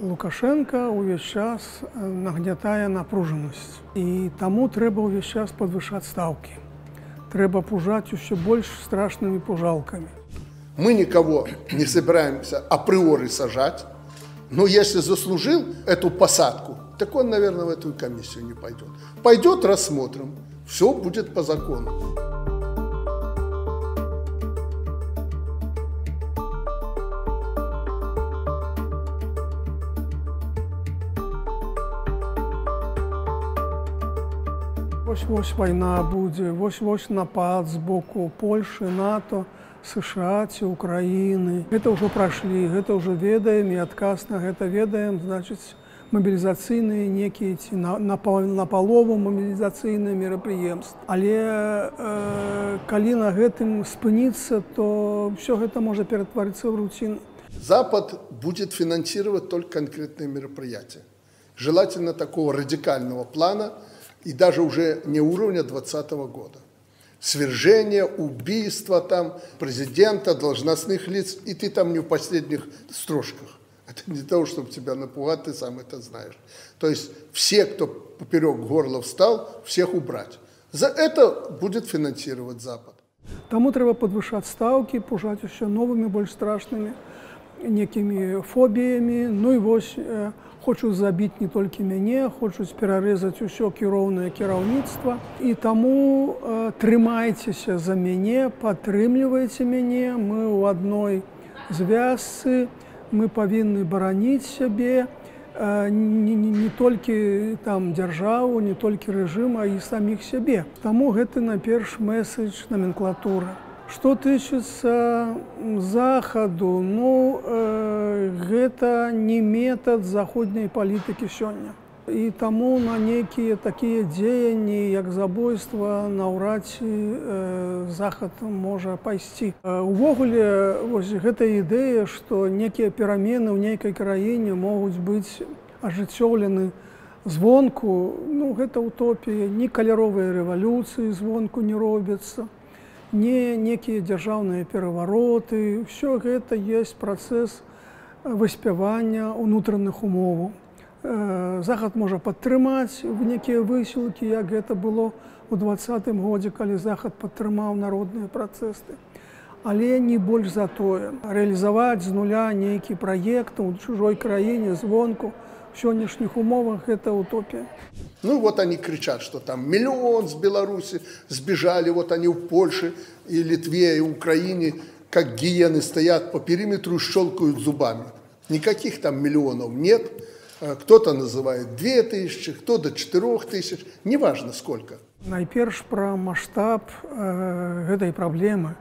Лукашенко увесь час нагнятае напружанасць. І таму трэба ўвесь час падвышаць стаўкі. Трэба пужаць усё больш страшнымі пужалкамі. Мы никого не собираемся априори сажать, но если заслужил эту посадку, так он, наверное, в эту комиссию не пойдет. Пойдет, рассмотрим. Все будет по закону. Вось вайна будзе, вось напад з боку Польшы, НАТО, США ці Украіны. Гэта ўжо прашлі, гэта ўжо ведаем і адказ на гэта ведаем, значыць, мабілізацыйныя некія ці напалову мабілізацыйныя мерапрыемствы. Але калі на гэтым спыніцца, то ўсё гэта можа ператварыцца ў руціну. Запад будет финансировать только конкретные мероприятия. Желательно такого радикального плана, и даже уже не уровня 2020 года. Свержение, убийство там президента, должностных лиц, и ты там не в последних строчках. Это не для того, чтобы тебя напугать, ты сам это знаешь. То есть все, кто поперек горла встал, всех убрать. За это будет финансировать Запад. Таму трэба падвышаць стаўкі, пужаць усё новымі, больш страшнымі некімі фобіямі. Ну і вось хочуць забіць не толькі мяне, хочуць перарэзаць усё кіроўнае кіраўніцтва. І таму трымайцеся за мяне, падтрымлівайце мяне. Мы ў адной звязцы, мы павінны бараніць сябе, не толькі там дзяржаву, не толькі рэжым, а і саміх сябе. Таму гэты найперш месседж номенклатуры. Што тычыцца Захаду, ну, гэта не метад заходняй палітыкі сёння. І таму на нейкія такія дзеянні, як забойства, наўрад ці Захад можа пайсці. Увогуле, вось гэта ідэя, што некія перамены ў нейкай краіне могуць быць ажыццёўлены звонку, ну, гэта утопія. Ні каляровыя рэвалюцыі звонку не робяцца, не некія дзяржаўныя перавароты. Усё гэта ёсць працэс выспявання ўнутраных умоваў. Захад можа падтрымаць некія высілкі, як гэта было ў 2020 годзе, калі Захад падтрымаў народныя працэсы. Але не больш за тое. Рэалізаваць з нуля нейкі праект у чужой краіне звонку в сённяшніх умовах – это утопія. Ну вот они кричат, что там миллион с Беларуси сбежали, вот они в Польше и Литве и Украине, как гиены стоят по периметру и щелкают зубами. Никаких там миллионов нет. Кто-то называет 2000, кто-то 4000, неважно сколько. Найперш пра маштаб гэтай праблемы.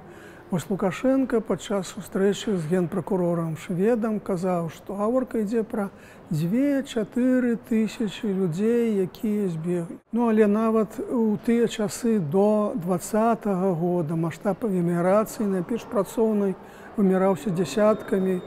Вось Лукашенко падчас сустрэчы з генпракурорам шведам казаў, што гаворка ідзе пра 2-4 тысячы людзей, якія збеглі. Ну, але нават у тыя часы до 2020 года маштаб эміграцыі найперш працоўнай вымяраўся дзясяткамі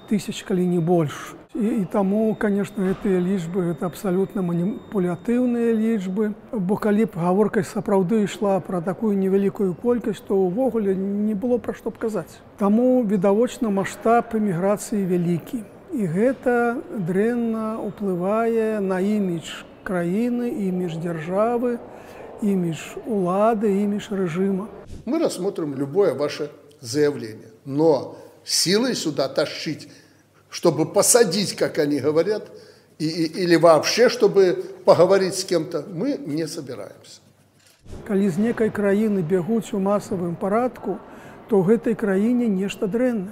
тысяч, калі не больш. І таму, конечно, гэтыя лічбы гэта абсалютна маніпулятыўныя лічбы, бо калі б гаворка сапраўды ішла пра такую невялікую колькасць, то ўвогуле не было пра што б казаць. Таму відавочна маштаб эміграцыі вялікі. І гэта дрэнна ўплывае на імідж краіны, імідж дзяржавы, імідж улады, імідж рэжыма. Мы рассмотрим любое ваше заявление, но силой сюда тащить, чтобы посадить, как они говорят, или вообще, чтобы поговорить с кем-то, мы не собираемся. Калі з некай краіны бягуць у масавым парадку, то ў гэтай краіне нешта дрэнна.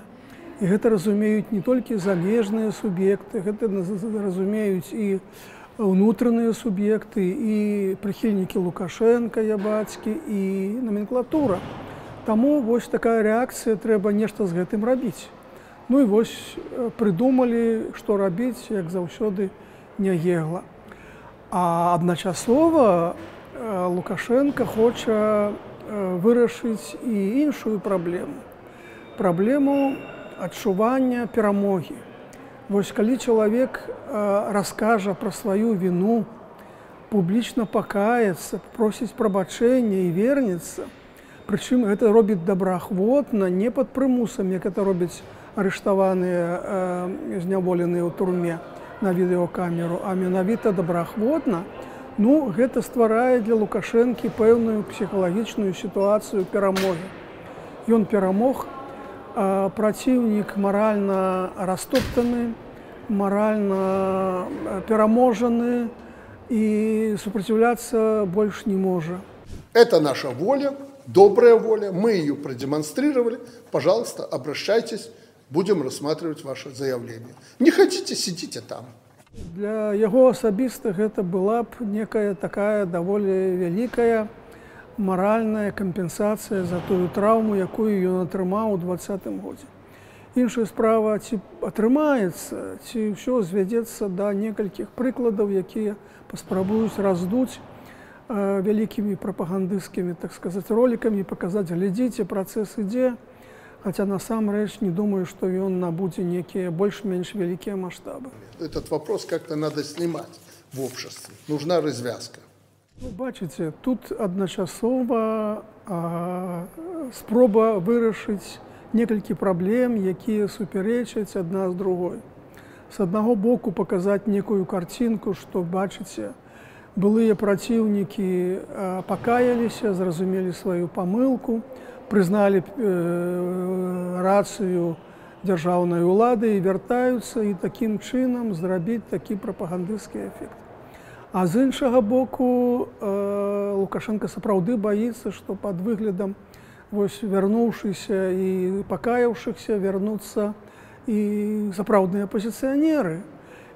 І гэта разумеюць не толькі замежныя суб'екты, гэта разумеюць і ўнутраныя суб'екты, і прыхільнікі Лукашенка, ябацькі, і номенклатура. Таму вось такая рэакцыя, трэба нешта з гэтым рабіць. Ну і вось прыдумалі, што рабіць, як заўсёды, Нягегла. А адначасова Лукашенко хоча вырашыць і іншую праблему. Праблему адчування перамогі. Вось калі чалавек раскажа пра сваю віну, публічна пакаецца, просіць прабачэння і вернецца, прычым гэта робіць добраахвотна, не пад прымусам, як это робяць арыштаваныя, зняволеныя ў турме, на відэакамеру, а менавіта добраахвотна, ну, гэта стварае для Лукашэнкі пэўную псіхалагічную сітуацыю перамогі. Ён перамог, праціўнік маральна растоптаны, маральна пераможаны и сопротивляться больше не может. Это наша воля, добрая воля, мы ее продемонстрировали. Пожалуйста, обращайтесь, будем рассматривать ваше заявление. Не хотите, сидите там. Для яго асабіста гэта была б некая такая даволі вялікая маральная кампенсацыя за тую траўму, якую ён атрымаў у 2020 годзе. Іншая справа, ці атрымаецца, ці ўсё звядзецца да некалькіх прыкладаў, якія паспрабуюць раздуць вялікімі прапагандысцкімі, так сказаць, ролікамі, паказаць, глядзіце, працэс ідзе, хаця насамрэч не думаю, што ён набудзе некія больш-менш вялікія маштабы. Этот вопрос как-то надо снимать в обществе. Нужна развязка. Ну, бачыце, тут адначасова спроба вырашыць некалькі праблем, якія супярэчаць адна з другой. З аднаго боку паказаць некую карцінку, што, бачыце, былыя праціўнікі пакаяліся, зразумелі сваю памылку, прызналі рацыю дзяржаўнай улады і вяртаюцца, і такім чынам зрабіць такі прапагандысцкі эфект. А з іншага боку, Лукашенко сапраўды баіцца, што пад выглядам вярнуўшыся і пакаяўшыхся вярнуцца і сапраўдныя апозіцыянеры.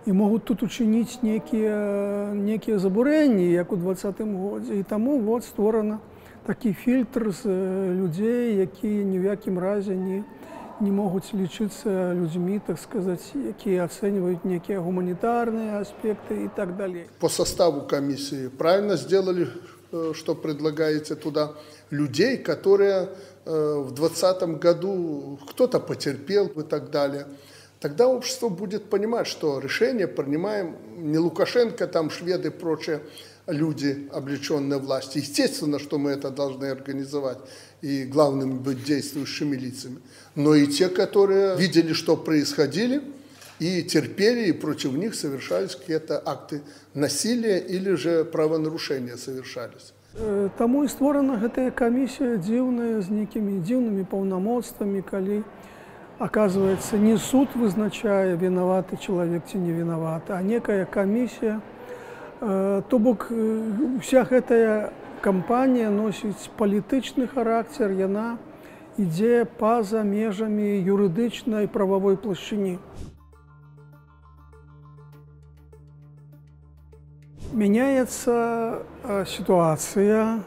І могуць тут учыніць некія забурэнні, як у 2020 годзе. І таму вот створана такі фільтр з людзей, якія ні ў якім разе не могуць лічыцца людзьмі, так сказаць, якія ацэньваюць некія гуманітарныя аспекты и так далее. По составу комиссии правильно сделали, что предлагаете туда людей, которые в 2020 году кто-то потерпел и так далее. Тогда общество будет понимать, что решение принимаем не Лукашенко, там шведы и прочие люди, облеченные властью. Естественно, что мы это должны организовать и главными быть действующими лицами. Но и те, которые видели, что происходили, и терпели, и против них совершались какие-то акты насилия или же правонарушения совершались. Таму і створана гэтая камісія дзіўная, з некімі дзіўнымі паўнамоцтвамі, калі, оказывается, не суд вызначае, вінаваты чалавек ці не вінаваты, а некая камісія. То бок, вся гэтая кампанія носіць палітычны характар, яна ідзе па-за межамі юрыдычнай прававой плашчыні. Меняется ситуация,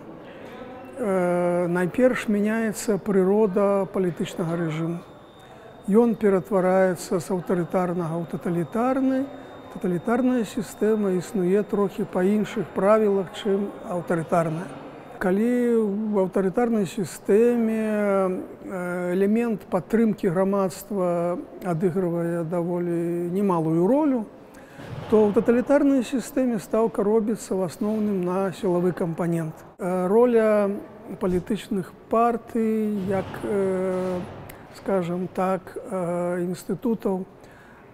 найперш меняется природа палітычнага рэжыму. Ён ператвараецца з аўтарытарнага ў таталітарны. Таталітарная сістэма існуе трохі па іншых правілах, чым аўтарытарная. Калі в аўтарытарнай сістэме элемент падтрымкі грамадства адыгрывае даволі немалую ролю, то ў таталітарнай сістэме стаўка робіцца в асноўным на сілавы кампанент. Роля палітычных партый, як, скажем так, інстытутаў,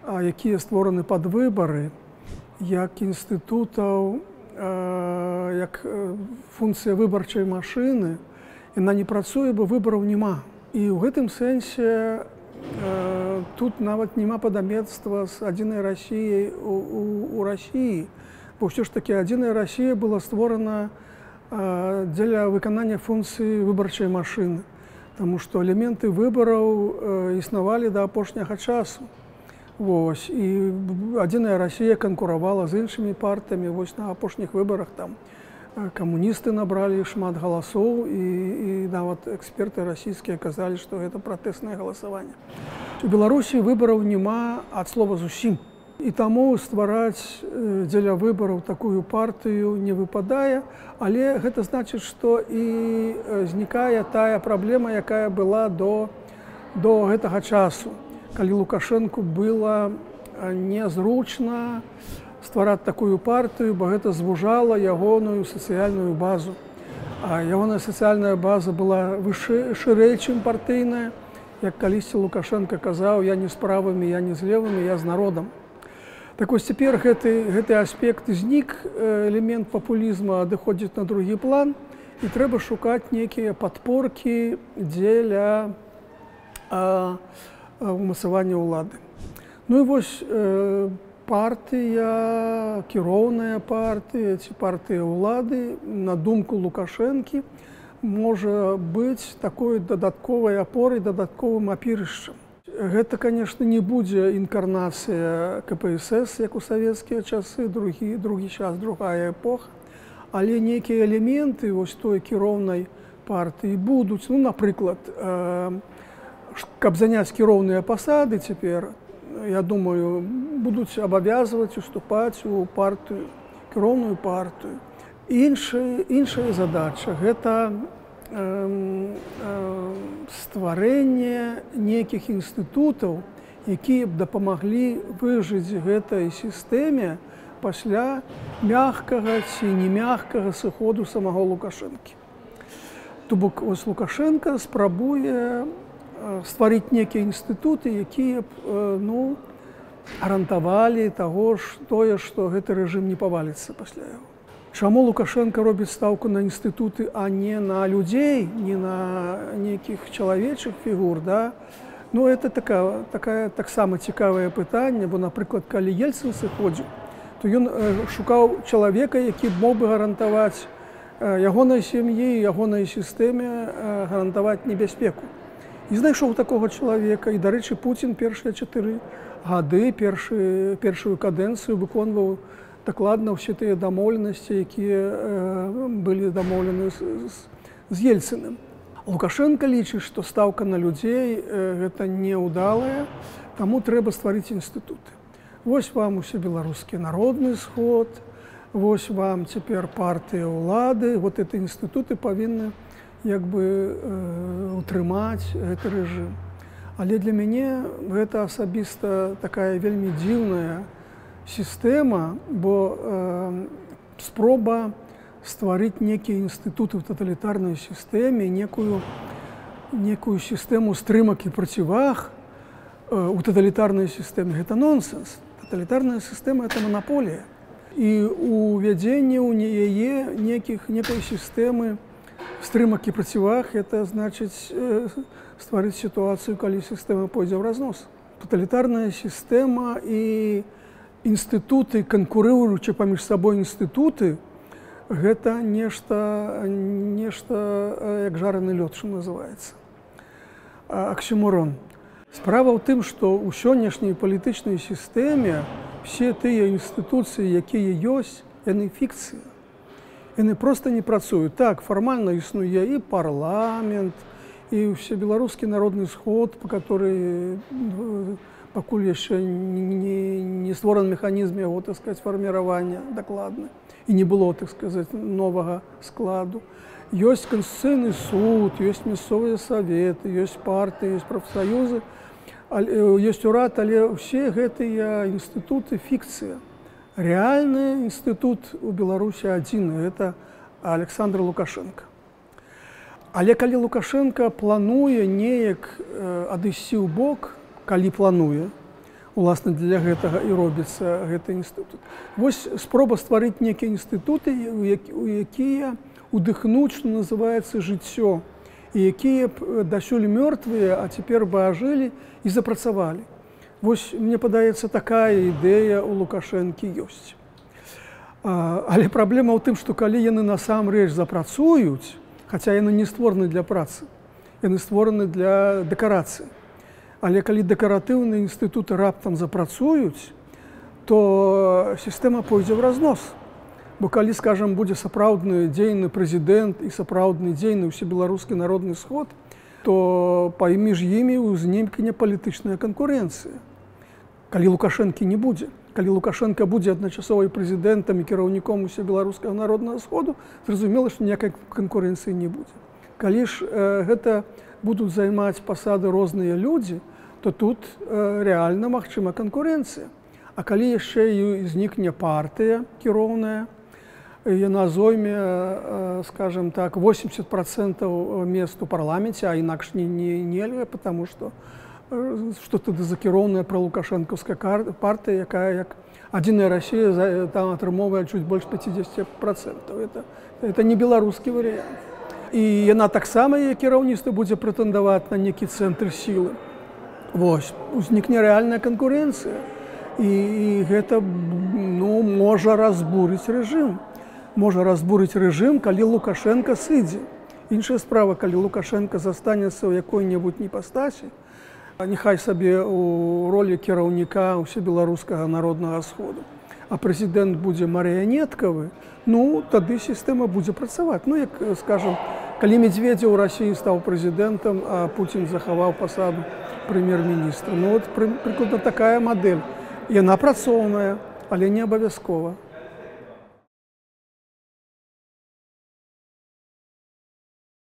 якія створаны пад выбары, як інстытутаў, як функцыя выбарчай машыны, яна не працуе, бо выбараў няма. І ў гэтым сэнсе тут нават няма падабенства з адзінай Расіяй у Расіі. Бо ўсё ж такі адзіная Расія была створана дзеля выканання функцыі выбарчай машыны, таму што элементы выбараў існавалі да апошняга часу. Вось. І адзіная Расія канкуравала з іншымі партыямі. Вось на апошніх выбарах там камуністы набралі шмат галасоў, і нават эксперты расійскія казалі, што гэта пратэснае галасаванне. У Беларусі выбараў няма ад слова зусім. І таму ствараць дзеля выбараў такую партыю не выпадае, але гэта значыць, што і знікае тая праблема, якая была до гэтага часу, калі Лукашэнку было незручна ствараць такую партыю, бо гэта звужала ягоную сацыяльную базу. А ягоная сацыяльная база была шырэй, чым партыйная. Як калісьці Лукашенко казаў, я не з правымі, я не з левымі, я з народам. Так вось цяпер гэты аспект знік, элемент папулізма адыходзіць на другі план, і трэба шукаць нейкія падпоркі дзеля умацавання ўлады. Ну і вось партыя, кіроўная партыя ці партыя ўлады, на думку Лукашэнкі, можа быць такой дадатковай апорай, дадатковым апірышчам. Гэта, конечно, не будзе інкарнацыя КПСС, як у савецкія часы, другі час, другая эпоха, але нейкія элементы вось той кіроўнай партыі будуць. Ну, напрыклад, каб заняць кіроўныя пасады цяпер, я думаю, будуць абавязваць уступаць у партыю, кіроўную партыю. Іншая задача – гэта стварэнне нейкіх інстытутаў, якія б дапамаглі выжыць гэтай сістэме пасля мягкага ці немягкага сыходу самого Лукашэнкі. То бок ось Лукашенко спрабуе стварыць нейкія інстытуты, якія б гарантавалі таго ж тое, што гэты рэжым не паваліцца пасля яго. Чаму Лукашенко робіць стаўку на інстытуты, а не на людзей, не на нейкіх чалавечых фігур, да? Ну, это таксама цікавае пытанне, бо, напрыклад, калі Ельцын сыходзіў, то ён шукаў чалавека, які мог бы гарантаваць ягонай сям'і, ягонай сістэме гарантаваць небяспеку. І знайшоў такога чалавека, і, дарэчы, Пуцін першыя 4 гады, першую кадэнцыю выконваў дакладна ўсе тыя дамоўленасці, якія былі дамоўлены з Ельцыным. Лукашенко лічыць, што стаўка на людзей гэта неўдалая, таму трэба стварыць інстытуты. Вось вам усебеларускі народны сход, вось вам цяпер партыя ўлады, вот эти інстытуты павінны як бы утрымаць гэты рэжым. Але для мяне гэта асабіста такая вельмі дзіўная сістэма, бо спроба стварыць некія інстытуты ў таталітарнай сістэме, некую сістэму стрымак і праціваг у таталітарнай сістэме, гэта нонсенс. Таталітарная сістэма – это манаполія. І увядзенне ў яе некай сістэмы стрымак і праціваг – это значыць стварыць сітуацыю, калі сістэма пойдзе ў разнос. Таталітарная сістэма і інстытуты, канкурыруючы паміж сабой інстытуты, гэта нешта як жараны лёд, што называецца. Аксіморон. Справа ў тым, што ў сённяшняй палітычнай сістэме все тыя інстытуцыі, якія ёсць, яны фікцыя. Яны проста не працуюць. Так, фармальна існуе і парламент, і ўсебеларускі народны сход, па который пакуль яшчэ не створан механізм яго, так сказать, фарміравання дакладна. І не было, так сказать, новага складу. Ёсць Конституцыйны суд, ёсць мясцовыя саветы, ёсць партыі, ёсць прафсаюзы, ёсць урад, але ўсе гэтыя інстытуты фікцыя. Рэальны інстытут у Беларусі адзін, гэта Александр Лукашенко. Але калі Лукашенко плануе неяк адысці ў бок, калі плануе, уласна для гэтага і робіцца гэты інстытут. Вось спроба стварыць нейкія інстытуты, у якія удыхнуць, што называецца, жыццё, і якія б дасюль мёртвыя, а цяпер бы ажылі і запрацавалі. Вось, мне падаецца, такая ідэя ў Лукашэнкі ёсць. Але праблема ў тым, што калі яны насамрэч запрацуюць, хаця яны не створаны для працы, яны створаны для дэкарацыі. Але калі дэкаратыўныя інстытуты раптам запрацуюць, то сістэма пойдзе ў разнос. Бо калі, скажам, будзе сапраўдны дзейны прэзідэнт і сапраўдны дзейны ўсебеларускі народны сход, то паміж імі ўзнікне палітычная канкурэнцыя. Калі Лукашэнкі не будзе. Калі Лукашенко будзе адначасова прэзідэнтам і кіраўніком усебеларускага народнага сходу, зразумела, што ніякай канкурэнцыі не будзе. Калі ж гэта будуць займаць пасады розныя людзі, то тут рэальна магчыма канкурэнцыя. А калі яшчэ і знікне партыя кіроўная, яна зойме, скажем так, 80% мест у парламенце, а інакш нельга, потому што тады за кіроўная пралукашэнкаўская партыя, якая як Адзіная Расія там атрымоўвае чуць больш 50%. Это не беларускі варыянт. І яна таксама, як кіраўніцтва, будзе прэтэндаваць на нейкі цэнтр сілы. Вось, узнікне рэальная канкурэнцыя. І гэта можа разбурыць рэжым. Можа разбурыць рэжым, калі Лукашенко сыдзе. Іншая справа, калі Лукашенко застанецца ў якой-небудзь непастасі, няхай сабе у ролі кіраўніка ўсебеларускага народнага сходу, а прэзідэнт будзе марыянеткавы, тады сістэма будзе працаваць. Як, скажам, калі Медведзеў у Расіі стаў прэзідэнтам, а Пуцін захаваў пасаду прэм'ер-міністра. Прыкладна такая мадэль. Яна працоўная, але не абавязкова.